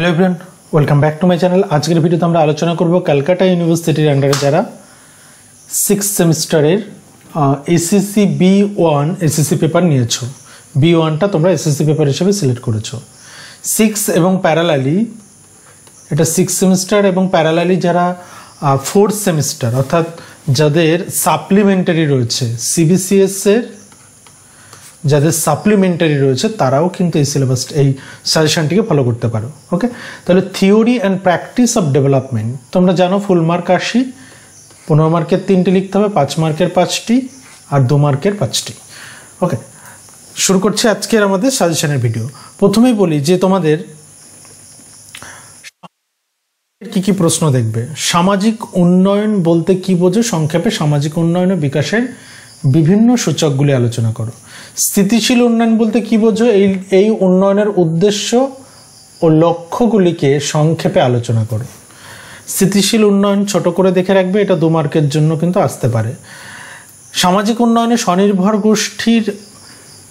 Hello everyone, welcome back to my channel. आजकेर भिडियोते आमरा आलोचना करब कलकाता यूनिवर्सिटीर आंडारे जारा 6 सेमिस्टारेर एसएससी B1 एसएससी पेपर निয়েছো। B1টা তোমরা এসএসসি পেপার হিসেবে সিলেক্ট করেছো। 6 এবং প্যারালালি এটা 6 সেমিস্টার এবং প্যারালালি যারা 4th সেমিস্টার অর্থাৎ যাদের সাপ্লিমেন্টারি রয়েছে সিবিসিএস এর যাদের সাপ্লিমেন্টারি রয়েছে তারাও কিন্তু এই সিলেবাস এই সাজেশনটিকে ফলো করতে পারো। ওকে, তাহলে theory and practice of development তোমরা জানো ফুল মার্ক 80, 15 মার্কের 3টি লিখতে হবে, 5 মার্কের 5টি আর 2 মার্কের 5টি। ওকে, শুরু করছি আজকের আমাদের সাজেশনের ভিডিও। প্রথমেই বলি যে তোমাদের কি কি প্রশ্ন দেখবে। সামাজিক উন্নয়ন বলতে কি বোঝো, সংক্ষেপে সামাজিক উন্নয়ন ও বিকাশের বিভিন্ন সূচকগুলি আলোচনা করো। স্থিতিশীল উন্নয়ন বলতে কি বোঝো, এই উন্নয়নের উদ্দেশ্য ও লক্ষ্যগুলিকে সংক্ষেপে আলোচনা করো। স্থিতিশীল উন্নয়ন ছোট করে দেখে রাখবে, এটা 2 মার্কের জন্য কিন্তু আসতে পারে। সামাজিক উন্নয়নে স্বনির্ভর গোষ্ঠীর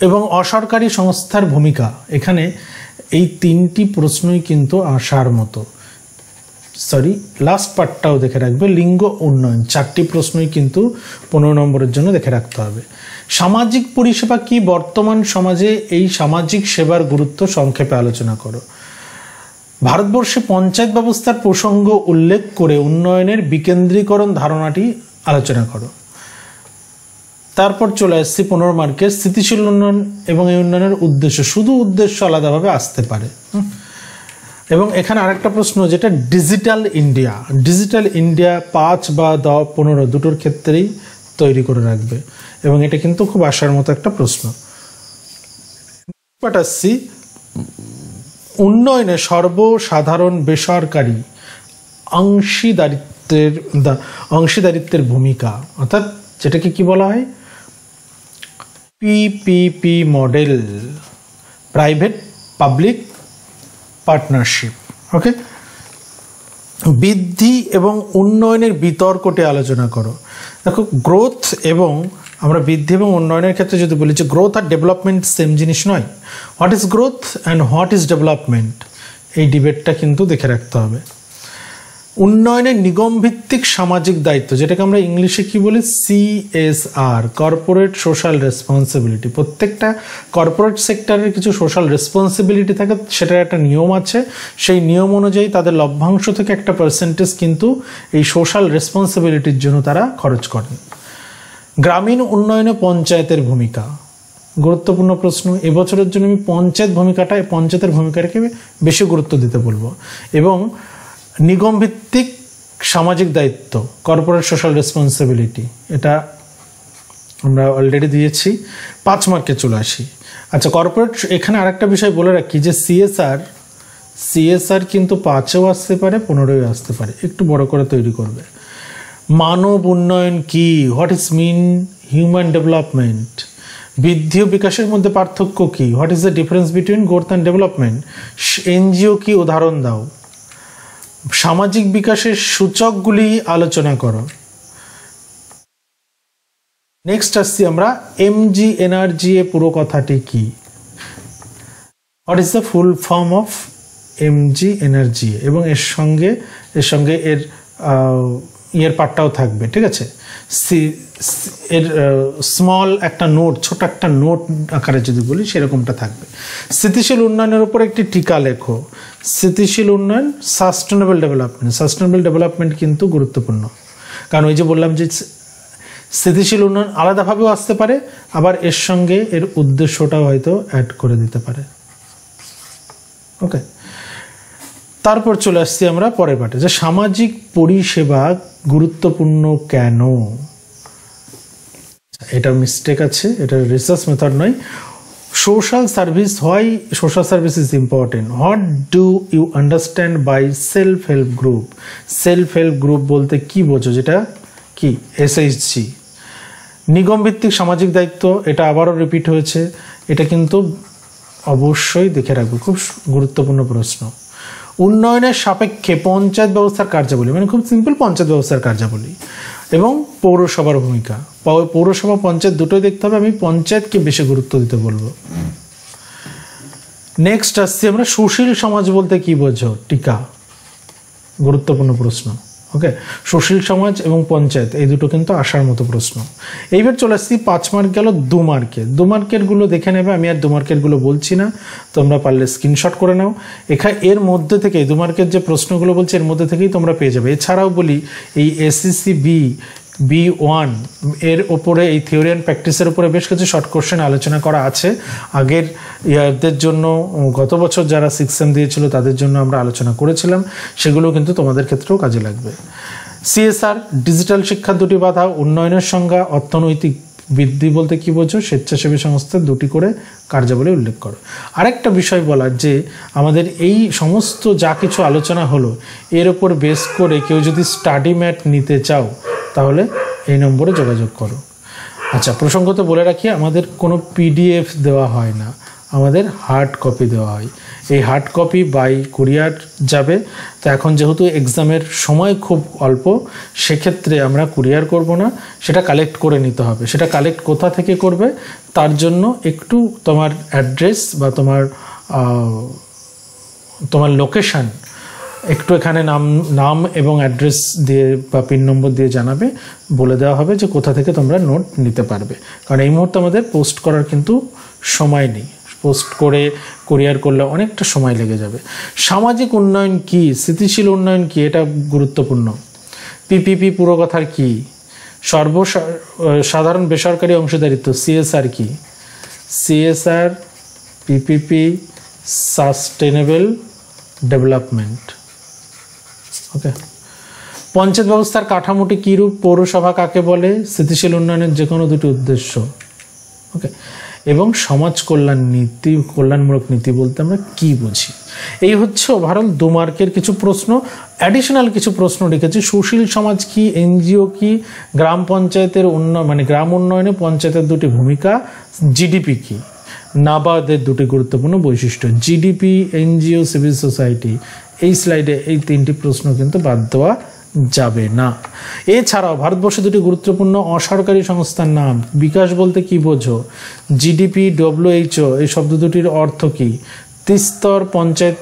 এবং অসরকারি সংস্থার ভূমিকা, এখানে এই 3টি প্রশ্নই কিন্তু আসার মতো। সরি, লাস্ট পার্টটাও দেখে রাখবে। লিঙ্গ উন্নয়ন 4টি প্রশ্নই কিন্তু 15 নম্বরের জন্য দেখে রাখতে হবে। সামাজিক পরিষেবা কি, বর্তমান সমাজে এই সামাজিক সেবার গুরুত্ব সংক্ষেপে আলোচনা করো। ভারতবর্ষে পঞ্চায়েত ব্যবস্থার প্রসঙ্গ উল্লেখ করে উন্নয়নের বিকেন্দ্রীকরণ ধারণাটি আলোচনা করো। তারপর চলে আসছি 15 মার্কের স্থিতিশীল উন্নয়ন এবং এই উন্নয়নের উদ্দেশ্য, শুধু উদ্দেশ্য আলাদাভাবে আসতে পারে। এবং এখানে আরেকটা প্রশ্ন যেটা ডিজিটাল ইন্ডিয়া, ডিজিটাল ইন্ডিয়া 5 বা 10, 15 দুটোর ক্ষেত্রেই তৈরি করে রাখবে এবং এটা কিন্তু খুব আসার মতো একটা প্রশ্ন। আসছি উন্নয়নে সর্বসাধারণ বেসরকারি অংশীদারিত্বের ভূমিকা, অর্থাৎ যেটাকে কি বলা হয় PPP model, private public partnership. Okay, বৃদ্ধি এবং উন্নয়নের বিতর্কটি আলোচনা করো। দেখো, গ্রোথ এবং আমরা বৃদ্ধি এবং উন্নয়নের ক্ষেত্রে যদি বলি যে গ্রোথ আর ডেভেলপমেন্ট সেম জিনিস নয়, what is growth and what is development, এই ডিবেটটা কিন্তু দেখে রাখতে হবে। উন্নয়নের নিগমভিত্তিক সামাজিক দায়িত্ব, যেটাকে আমরা ইংলিশে কি বলি CSR, কর্পোরেট সোশ্যাল রেসপন্সিবিলিটি। প্রত্যেকটা কর্পোরেট সেক্টরের কিছু সোশ্যাল রেসপন্সিবিলিটি থাকে, সেটার একটা নিয়ম আছে। সেই নিয়ম অনুযায়ী তাদের লভ্যাংশ থেকে একটা পার্সেন্টেজ কিন্তু এই সোশ্যাল রেসপন্সিবিলিটির জন্য তারা খরচ করেন। গ্রামীণ উন্নয়নে পঞ্চায়েতের ভূমিকা, গুরুত্বপূর্ণ প্রশ্ন। এবছরের জন্য আমি পঞ্চায়েতের ভূমিকাটাকে বেশি গুরুত্ব দিতে বলবো। এবং নিগম ভিত্তিক সামাজিক দায়িত্ব, কর্পোরেট সোশ্যাল রেসপন্সিবিলিটি, এটা আমরা অলরেডি দিয়েছি। 5 মার্কে চলে আসি। আচ্ছা, কর্পোরেট, এখানে আরেকটা বিষয় বলে রাখি যে CSR কিন্তু 5এও আসতে পারে, 15এও আসতে পারে, একটু বড় করে তৈরি করবে। মানব উন্নয়ন কি, what is mean human development. বৃদ্ধি ও বিকাশের মধ্যে পার্থক্য কি, what is the difference between growth and development. NGO কি, উদাহরণ দাও। সামাজিক বিকাশের সূচকগুলি আলোচনা করো। নেক্সট আসছি আমরা MGNRGA, পুরো কথাটি কি, what is the full form of MGNRGA, এবং এর সঙ্গে এর পার্টটাও থাকবে। ঠিক আছে, এর স্মল একটা নোট, ছোট একটা নোট আকারে যদি বলি সেরকমটা থাকবে। স্থিতিশীল উন্নয়নের উপর একটি টিকা লেখো। স্থিতিশীল উন্নয়ন, সাস্টেনেবল ডেভেলপমেন্ট। সাস্টেনেবল ডেভেলপমেন্ট কিন্তু গুরুত্বপূর্ণ, কারণ ওই যে বললাম যে স্থিতিশীল উন্নয়ন আলাদাভাবেও আসতে পারে, আবার এর সঙ্গে এর উদ্দেশ্যটাও হয়তো অ্যাড করে দিতে পারে। ওকে, তারপর চলে আসছি আমরা পরের পার্টে, যে সামাজিক পরিষেবা গুরুত্বপূর্ণ কেন। এটা মিস্টেক আছে, এটা রিসার্চ মেথড নয়। Social service, why social service is important. What do you understand by self help group. Self help group বলতে কি বোঝো, যেটা কি SHG। নিগম ভিত্তিক সামাজিক দায়িত্ব, এটা আবারও রিপিট হয়েছে, এটা কিন্তু অবশ্যই দেখে রাখবে, খুব গুরুত্বপূর্ণ প্রশ্ন। উন্নয়নের সাপেক্ষে পঞ্চায়েত ব্যবস্থার কার্যাবলী, মানে খুব সিম্পল পঞ্চায়েত ব্যবস্থার কার্যাবলী এবং পৌরসভার ভূমিকা। পৌরসভা পঞ্চায়েত দুটোই দেখতে হবে, আমি পঞ্চায়েতকে বেশি গুরুত্ব দিতে বলবো। নেক্সট আসছি আমরা, সুশীল সমাজ বলতে কি বোঝো? টিকা, গুরুত্বপূর্ণ প্রশ্ন। ওকে, সুশীল সমাজ এবং পঞ্চায়েত এই দুটো কিন্তু আসার মতো প্রশ্ন। এইবার চলে আসছি 5 মার্ক গেল, 2 মার্কে। 2 মার্কের গুলো দেখে নেবে, আমি আর 2 মার্কের গুলো বলছি না, তোমরা পারলে স্ক্রিনশট করে নাও। এর মধ্যে থেকে 2 মার্কের যে প্রশ্নগুলো বলছি এর মধ্যে থেকেই তোমরা পেয়ে যাবে। এছাড়াও বলি এই SSC B1 এর ওপরে, এই থিওরি অ্যান্ড প্র্যাকটিসের উপরে বেশ কিছু শর্ট কোশ্চেন আলোচনা করা আছে। আগের ইয়ারদের জন্য, গত বছর যারা 6 সেম দিয়েছিল তাদের জন্য আমরা আলোচনা করেছিলাম, সেগুলো কিন্তু তোমাদের ক্ষেত্রেও কাজে লাগবে। CSR, ডিজিটাল শিক্ষার 2টি বাধা, উন্নয়নের সংজ্ঞা, অর্থনৈতিক বৃদ্ধি বলতে কি বোঝো, স্বেচ্ছাসেবী সংস্থার 2টি করে কার্যাবলী উল্লেখ করো। আরেকটা বিষয় বলার, যে আমাদের এই সমস্ত যা কিছু আলোচনা হলো এর ওপর বেস করে কেউ যদি স্টাডি ম্যাট নিতে চাও তাহলে এই নম্বরে যোগাযোগ করো। আচ্ছা, প্রসঙ্গত বলে রাখি, আমাদের কোনো PDF দেওয়া হয় না, আমাদের হার্ড কপি দেওয়া হয়। এই হার্ড কপি বাই কুরিয়ার যাবে। তো এখন যেহেতু এক্সামের সময় খুব অল্প, সেক্ষেত্রে আমরা কুরিয়ার করব না, সেটা কালেক্ট করে নিতে হবে। সেটা কালেক্ট কোথা থেকে করবে, তার জন্য একটু তোমার অ্যাড্রেস বা তোমার লোকেশান একটু এখানে নাম এবং অ্যাড্রেস দিয়ে বা পিন নম্বর দিয়ে জানাবে, বলে দেওয়া হবে যে কোথা থেকে তোমরা নোট নিতে পারবে। কারণ এই মুহূর্তে আমাদের পোস্ট করার কিন্তু সময় নেই, পোস্ট করে কুরিয়ার করলে অনেকটা সময় লেগে যাবে। সামাজিক উন্নয়ন কি, স্থিতিশীল উন্নয়ন কি, এটা গুরুত্বপূর্ণ। PPP পুরো কথার কি, সাধারণ বেসরকারি অংশীদারিত্ব CSR কি, CSR PPP সাস্টেনেবল ডেভেলপমেন্ট। ওকে, পঞ্চায়েত ব্যবস্থার কাঠামোটি কী রূপ, পৌরসভা কাকে বলে, স্থিতিশীল উন্নয়নের যে কোনো 2টি উদ্দেশ্য। ওকে, এবং সমাজ কল্যাণমূলক নীতি বলতে আমরা কি বুঝি। এই হচ্ছে ওভারঅল 2 মার্কের কিছু প্রশ্ন। অ্যাডিশনাল কিছু প্রশ্ন রেখেছি, সুশীল সমাজ কি, NGO কি, গ্রাম পঞ্চায়েতের গ্রাম উন্নয়নে পঞ্চায়েতের 2টি ভূমিকা, GDP কি, নাবার্ডের 2টি গুরুত্বপূর্ণ বৈশিষ্ট্য। GDP, NGO, সিভিল সোসাইটি, এই স্লাইডে এই 3টি প্রশ্ন কিন্তু বাদ দেওয়া যাবে না। এছাড়াও ভারতবর্ষে 2টি গুরুত্বপূর্ণ অসরকারি সংস্থার নাম, বিকাশ বলতে কি বোঝো, GDP, WHO, এই শব্দ 2টির অর্থ কি, ত্রিস্তর পঞ্চায়েত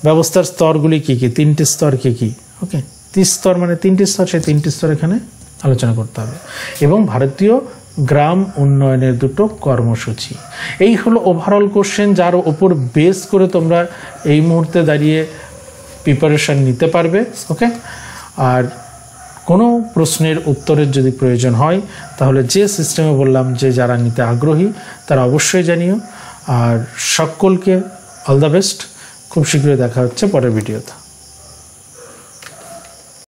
ব্যবস্থার স্তরগুলি কি কি, 3টি স্তর কি কি। ওকে, ত্রিস্তর মানে 3টি স্তর, সেই 3টি স্তর এখানে আলোচনা করতে হবে। এবং ভারতীয় গ্রাম উন্নয়নের 2টো কর্মসূচি। এই হলো ওভারঅল কোশ্চেন, যার ওপর বেস করে তোমরা এই মুহূর্তে দাঁড়িয়ে প্রিপারেশান নিতে পারবে। ওকে, আর কোনো প্রশ্নের উত্তরের যদি প্রয়োজন হয় তাহলে যে সিস্টেমে বললাম, যে যারা নিতে আগ্রহী তারা অবশ্যই জানিও। আর সকলকে অল দ্য বেস্ট, খুব শীঘ্রই দেখা হচ্ছে পরের ভিডিওতে।